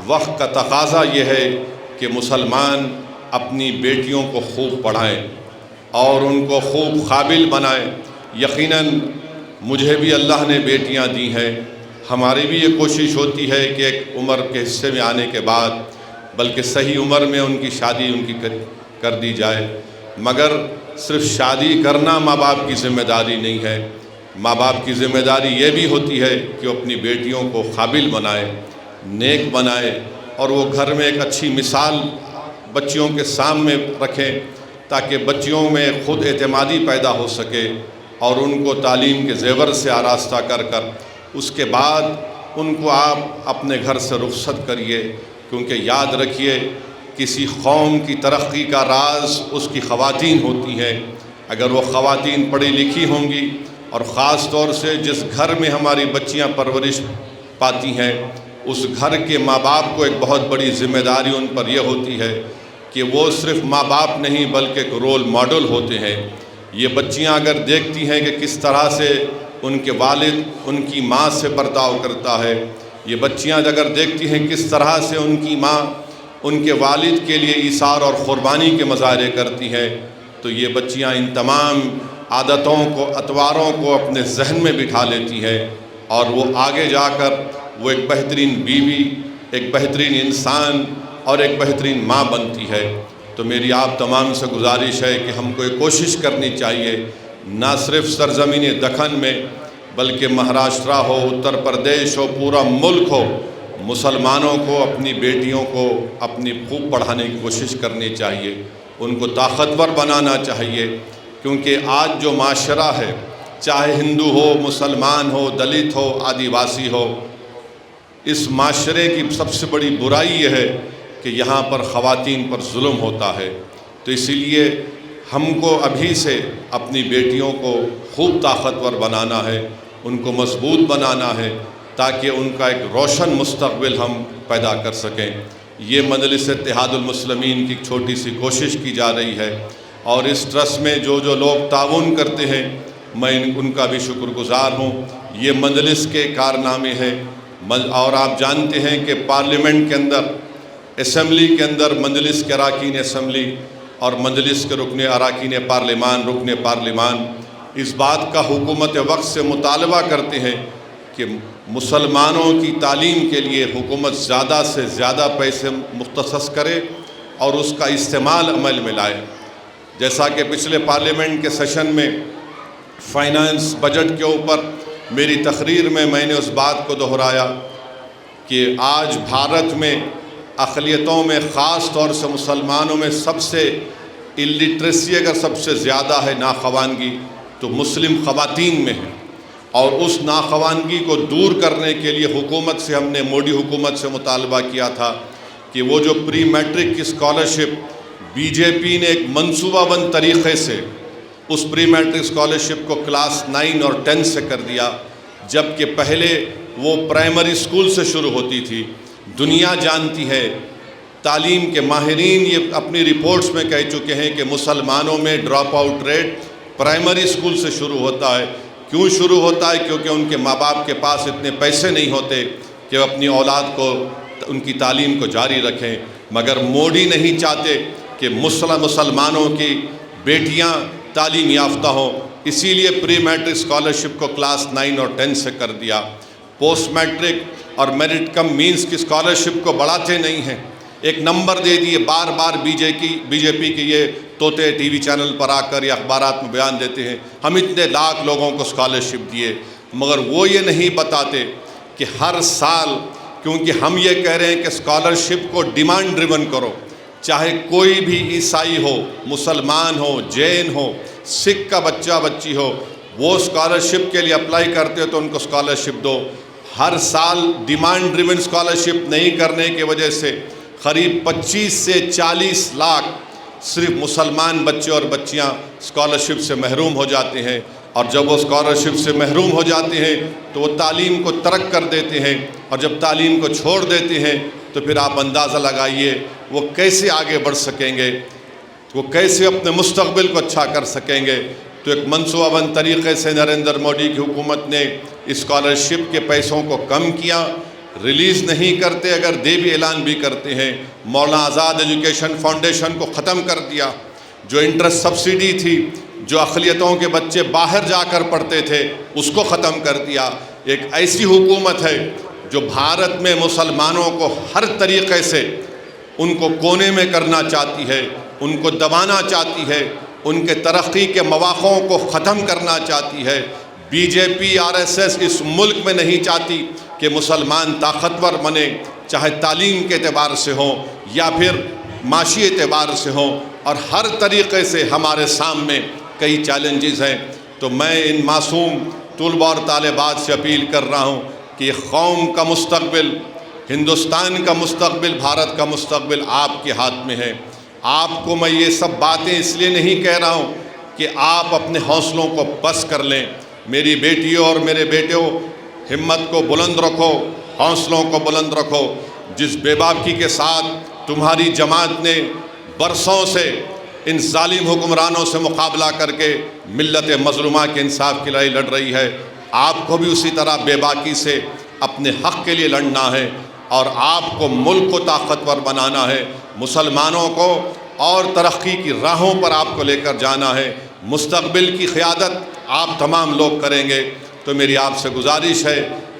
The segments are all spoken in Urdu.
وقت کا تقاضا یہ ہے کہ مسلمان اپنی بیٹیوں کو خوب پڑھائیں اور ان کو خوب قابل بنائیں۔ یقیناً مجھے بھی اللہ نے بیٹیاں دی ہیں، ہماری بھی یہ کوشش ہوتی ہے کہ ایک عمر کے حصے میں آنے کے بعد بلکہ صحیح عمر میں ان کی شادی کر دی جائے، مگر صرف شادی کرنا ماں باپ کی ذمہ داری نہیں ہے۔ ماں باپ کی ذمہ داری یہ بھی ہوتی ہے کہ وہ اپنی بیٹیوں کو قابل بنائے، نیک بنائے، اور وہ گھر میں ایک اچھی مثال بچیوں کے سامنے رکھیں تاکہ بچیوں میں خود اعتمادی پیدا ہو سکے، اور ان کو تعلیم کے زیور سے آراستہ کر اس کے بعد ان کو آپ اپنے گھر سے رخصت کریے، کیونکہ یاد رکھیے کسی قوم کی ترقی کا راز اس کی خواتین ہوتی ہیں۔ اگر وہ خواتین پڑھی لکھی ہوں گی، اور خاص طور سے جس گھر میں ہماری بچیاں پرورش پاتی ہیں، اس گھر کے ماں باپ کو ایک بہت بڑی ذمہ داری ان پر یہ ہوتی ہے کہ وہ صرف ماں باپ نہیں بلکہ ایک رول ماڈل ہوتے ہیں۔ یہ بچیاں اگر دیکھتی ہیں کہ کس طرح سے ان کے والد ان کی ماں سے برتاؤ کرتا ہے، یہ بچیاں اگر دیکھتی ہیں کس طرح سے ان کی ماں ان کے والد کے لیے ایثار اور قربانی کے مظاہرے کرتی ہیں، تو یہ بچیاں ان تمام عادتوں کو، اطواروں کو اپنے ذہن میں بٹھا لیتی ہیں، اور وہ آگے جا کر وہ ایک بہترین بیوی، ایک بہترین انسان اور ایک بہترین ماں بنتی ہے۔ تو میری آپ تمام سے گزارش ہے کہ ہم کو یہ کوشش کرنی چاہیے، نہ صرف سرزمین دکن میں بلکہ مہاراشٹرا ہو، اتر پردیش ہو، پورا ملک ہو، مسلمانوں کو اپنی بیٹیوں کو اپنی خوب پڑھانے کی کوشش کرنی چاہیے، ان کو طاقتور بنانا چاہیے، کیونکہ آج جو معاشرہ ہے، چاہے ہندو ہو، مسلمان ہو، دلت ہو، آدیواسی ہو، اس معاشرے کی سب سے بڑی برائی یہ ہے کہ یہاں پر خواتین پر ظلم ہوتا ہے۔ تو اسی لیے ہم کو ابھی سے اپنی بیٹیوں کو خوب طاقتور بنانا ہے، ان کو مضبوط بنانا ہے، تاکہ ان کا ایک روشن مستقبل ہم پیدا کر سکیں۔ یہ مجلس اتحاد المسلمین کی چھوٹی سی کوشش کی جا رہی ہے، اور اس ٹرسٹ میں جو لوگ تعاون کرتے ہیں میں ان کا بھی شکر گزار ہوں۔ یہ مجلس کے کارنامے ہیں، اور آپ جانتے ہیں کہ پارلیمنٹ کے اندر، اسمبلی کے اندر مجلس کے اراکین اسمبلی اور مجلس کے رکن اراکین پارلیمان اس بات کا حکومت وقت سے مطالبہ کرتے ہیں کہ مسلمانوں کی تعلیم کے لیے حکومت زیادہ سے زیادہ پیسے مختص کرے اور اس کا استعمال عمل میں لائے۔ جیسا کہ پچھلے پارلیمنٹ کے سیشن میں فائنانس بجٹ کے اوپر میری تقریر میں نے اس بات کو دہرایا کہ آج بھارت میں اقلیتوں میں، خاص طور سے مسلمانوں میں، سب سے الٹریسی اگر سب سے زیادہ ہے ناخوانگی تو مسلم خواتین میں ہے، اور اس ناخوانگی کو دور کرنے کے لیے حکومت سے ہم نے، مودی حکومت سے مطالبہ کیا تھا کہ وہ جو پری میٹرک کی اسکالرشپ بی جے پی نے ایک منصوبہ بند طریقے سے اس پری میٹرک اسکالرشپ کو کلاس 9 اور 10 سے کر دیا، جبکہ پہلے وہ پرائمری اسکول سے شروع ہوتی تھی۔ دنیا جانتی ہے، تعلیم کے ماہرین یہ اپنی رپورٹس میں کہہ چکے ہیں کہ مسلمانوں میں drop out rate primary school سے شروع ہوتا ہے۔ کیوں شروع ہوتا ہے؟ کیونکہ ان کے ماں باپ کے پاس اتنے پیسے نہیں ہوتے کہ وہ اپنی اولاد کو، ان کی تعلیم کو جاری رکھیں، مگر مودی نہیں چاہتے کہ مسلمانوں کی بیٹیاں تعلیم یافتہ ہوں، اسی لیے پری میٹرک اسکالرشپ کو کلاس 9 اور 10 سے کر دیا۔ پوسٹ میٹرک اور میرٹ کم مینس کی اسکالرشپ کو بڑھاتے نہیں ہیں، ایک نمبر دے دیے، بار بار بی جے پی کے یہ طوطے ٹی وی چینل پر آ کر یا اخبارات میں بیان دیتے ہیں ہم اتنے لاکھ لوگوں کو اسکالرشپ دیے، مگر وہ یہ نہیں بتاتے کہ ہر سال، کیونکہ ہم یہ کہہ رہے ہیں کہ اسکالرشپ کو ڈیمانڈ ڈریون کرو، چاہے کوئی بھی عیسائی ہو، مسلمان ہو، جین ہو، سکھ کا بچہ بچی ہو، وہ اسکالرشپ کے لیے اپلائی کرتے ہو تو ان کو اسکالرشپ دو۔ ہر سال ڈیمانڈ ڈریون اسکالرشپ نہیں کرنے کی وجہ سے قریب 25 سے 40 لاکھ صرف مسلمان بچے اور بچیاں اسکالرشپ سے محروم ہو جاتے ہیں، اور جب وہ اسکالرشپ سے محروم ہو جاتے ہیں تو وہ تعلیم کو ترک کر دیتے ہیں، اور جب تعلیم کو چھوڑ دیتے ہیں تو پھر آپ اندازہ لگائیے وہ کیسے آگے بڑھ سکیں گے، وہ کیسے اپنے مستقبل کو اچھا کر سکیں گے۔ تو ایک منصوبہ بند طریقے سے نریندر مودی کی حکومت نے اسکالرشپ کے پیسوں کو کم کیا، ریلیز نہیں کرتے، اگر دے بھی اعلان بھی کرتے ہیں۔ مولانا آزاد ایجوکیشن فاؤنڈیشن کو ختم کر دیا، جو انٹرسٹ سبسڈی تھی، جو اقلیتوں کے بچے باہر جا کر پڑھتے تھے، اس کو ختم کر دیا۔ ایک ایسی حکومت ہے جو بھارت میں مسلمانوں کو ہر طریقے سے ان کو کونے میں کرنا چاہتی ہے، ان کو دبانا چاہتی ہے، ان کے ترقی کے مواقعوں کو ختم کرنا چاہتی ہے۔ B J P R S S اس ملک میں نہیں چاہتی کہ مسلمان طاقتور بنے، چاہے تعلیم کے اعتبار سے ہوں یا پھر معاشی اعتبار سے ہوں، اور ہر طریقے سے ہمارے سامنے کئی چیلنجز ہیں۔ تو میں ان معصوم طلباء اور طالبات سے اپیل کر رہا ہوں کہ قوم کا مستقبل، ہندوستان کا مستقبل، بھارت کا مستقبل آپ کے ہاتھ میں ہے۔ آپ کو میں یہ سب باتیں اس لیے نہیں کہہ رہا ہوں کہ آپ اپنے حوصلوں کو بس کر لیں۔ میری بیٹیوں اور میرے بیٹوں، ہمت کو بلند رکھو، حوصلوں کو بلند رکھو۔ جس بے باکی کے ساتھ تمہاری جماعت نے برسوں سے ان ظالم حکمرانوں سے مقابلہ کر کے ملت مظلومہ کے انصاف کی لڑائی لڑ رہی ہے، آپ کو بھی اسی طرح بے باکی سے اپنے حق کے لیے لڑنا ہے، اور آپ کو ملک کو طاقتور بنانا ہے، مسلمانوں کو اور ترقی کی راہوں پر آپ کو لے کر جانا ہے۔ مستقبل کی قیادت آپ تمام لوگ کریں گے۔ تو میری آپ سے گزارش ہے،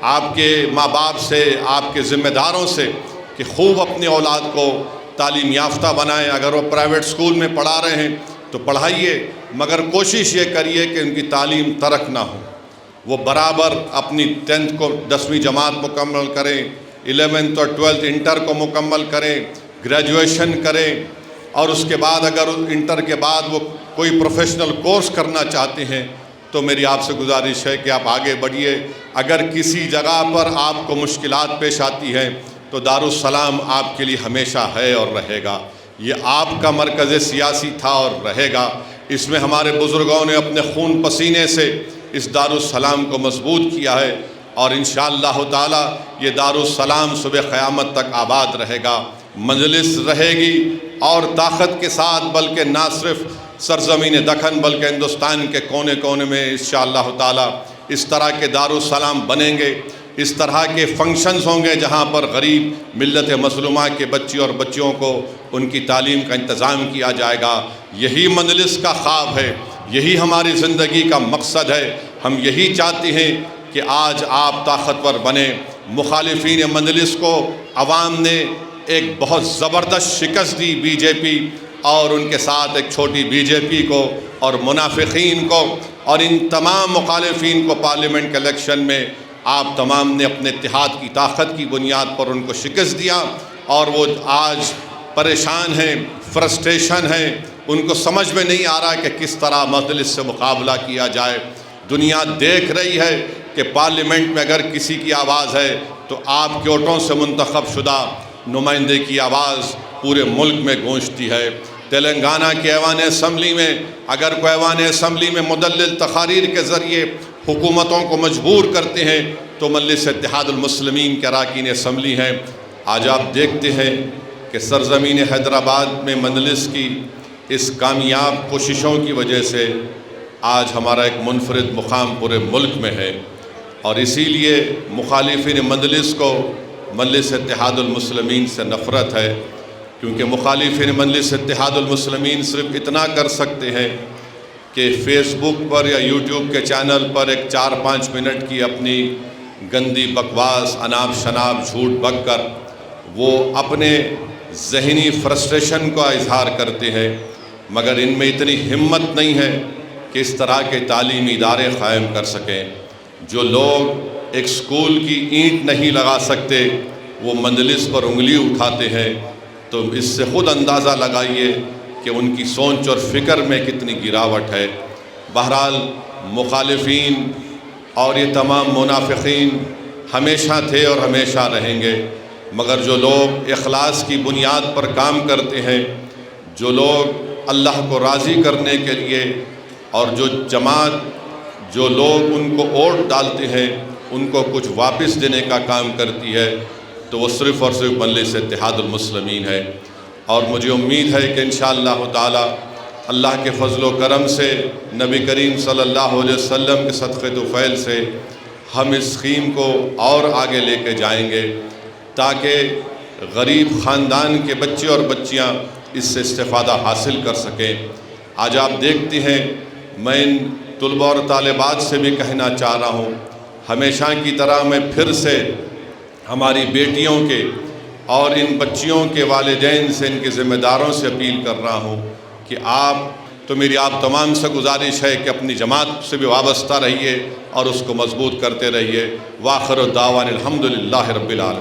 آپ کے ماں باپ سے، آپ کے ذمہ داروں سے، کہ خوب اپنی اولاد کو تعلیم یافتہ بنائیں۔ اگر وہ پرائیویٹ سکول میں پڑھا رہے ہیں تو پڑھائیے، مگر کوشش یہ کریے کہ ان کی تعلیم ترک نہ ہو، وہ برابر اپنی 10th کو 10ویں جماعت مکمل کریں، 11th اور 12th انٹر کو مکمل کریں، گریجویشن کریں، اور اس کے بعد اگر انٹر کے بعد وہ کوئی پروفیشنل کورس کرنا چاہتے ہیں تو میری آپ سے گزارش ہے کہ آپ آگے بڑھیے۔ اگر کسی جگہ پر آپ کو مشکلات پیش آتی ہیں تو دارالسلام آپ کے لیے ہمیشہ ہے اور رہے گا۔ یہ آپ کا مرکز سیاسی تھا اور رہے گا۔ اس میں ہمارے بزرگوں نے اپنے خون پسینے سے اس دارالسلام کو مضبوط کیا ہے، اور انشاءاللہ تعالی یہ دارالسلام صبح قیامت تک آباد رہے گا، مجلس رہے گی، اور طاقت کے ساتھ، بلکہ نہ صرف سرزمین دکن بلکہ ہندوستان کے کونے کونے میں انشاءاللہ تعالی اس طرح کے دارالسلام بنیں گے، اس طرح کے فنکشنز ہوں گے جہاں پر غریب ملت مظلومہ کے بچی اور بچیوں کو ان کی تعلیم کا انتظام کیا جائے گا۔ یہی مجلس کا خواب ہے، یہی ہماری زندگی کا مقصد ہے۔ ہم یہی چاہتے ہیں کہ آج آپ طاقتور بنیں۔ مخالفین مجلس کو عوام نے ایک بہت زبردست شکست دی، بی جے پی اور ان کے ساتھ ایک چھوٹی بی جے پی کو اور منافقین کو، اور ان تمام مخالفین کو پارلیمنٹ کے الیکشن میں آپ تمام نے اپنے اتحاد کی طاقت کی بنیاد پر ان کو شکست دیا، اور وہ آج پریشان ہیں، فرسٹریشن ہیں، ان کو سمجھ میں نہیں آ رہا کہ کس طرح مجلس سے مقابلہ کیا جائے۔ دنیا دیکھ رہی ہے کہ پارلیمنٹ میں اگر کسی کی آواز ہے تو آپ کے ووٹوں سے منتخب شدہ نمائندے کی آواز پورے ملک میں گونجتی ہے۔ تلنگانہ کے ایوان اسمبلی میں اگر کوئی ایوان اسمبلی میں مدلل تقاریر کے ذریعے حکومتوں کو مجبور کرتے ہیں تو مجلس اتحاد المسلمین کے اراکین اسمبلی ہیں۔ آج آپ دیکھتے ہیں کہ سرزمین حیدرآباد میں مجلس کی اس کامیاب کوششوں کی وجہ سے آج ہمارا ایک منفرد مقام پورے ملک میں ہے، اور اسی لیے مخالفین مجلس کو مجلس اتحاد المسلمین سے نفرت ہے، کیونکہ مخالفین مجلس اتحاد المسلمین صرف اتنا کر سکتے ہیں کہ فیس بک پر یا یوٹیوب کے چینل پر ایک 4-5 منٹ کی اپنی گندی بکواس، اناب شناب، جھوٹ بک کر وہ اپنے ذہنی فرسٹریشن کا اظہار کرتے ہیں، مگر ان میں اتنی ہمت نہیں ہے کہ اس طرح کے تعلیمی ادارے قائم کر سکیں۔ جو لوگ ایک سکول کی اینٹ نہیں لگا سکتے وہ مجلس پر انگلی اٹھاتے ہیں، تو اس سے خود اندازہ لگائیے کہ ان کی سوچ اور فکر میں کتنی گراوٹ ہے۔ بہرحال مخالفین اور یہ تمام منافقین ہمیشہ تھے اور ہمیشہ رہیں گے، مگر جو لوگ اخلاص کی بنیاد پر کام کرتے ہیں، جو لوگ اللہ کو راضی کرنے کے لیے، اور جو جماعت، جو لوگ ان کو ووٹ ڈالتے ہیں ان کو کچھ واپس دینے کا کام کرتی ہے، تو وہ صرف اور صرف مجلس اتحاد المسلمین ہے۔ اور مجھے امید ہے کہ انشاءاللہ تعالی اللہ کے فضل و کرم سے، نبی کریم صلی اللہ علیہ وسلم کے صدقے طفیل سے ہم اس اسکیم کو اور آگے لے کے جائیں گے تاکہ غریب خاندان کے بچے اور بچیاں اس سے استفادہ حاصل کر سکیں۔ آج آپ دیکھتی ہیں، میں ان طلباء اور طالبات سے بھی کہنا چاہ رہا ہوں، ہمیشہ کی طرح میں پھر سے ہماری بیٹیوں کے اور ان بچیوں کے والدین سے، ان کے ذمہ داروں سے اپیل کر رہا ہوں کہ میری آپ تمام سے گزارش ہے کہ اپنی جماعت سے بھی وابستہ رہیے اور اس کو مضبوط کرتے رہیے۔ وآخر دعوانا الحمدللہ رب العالمین۔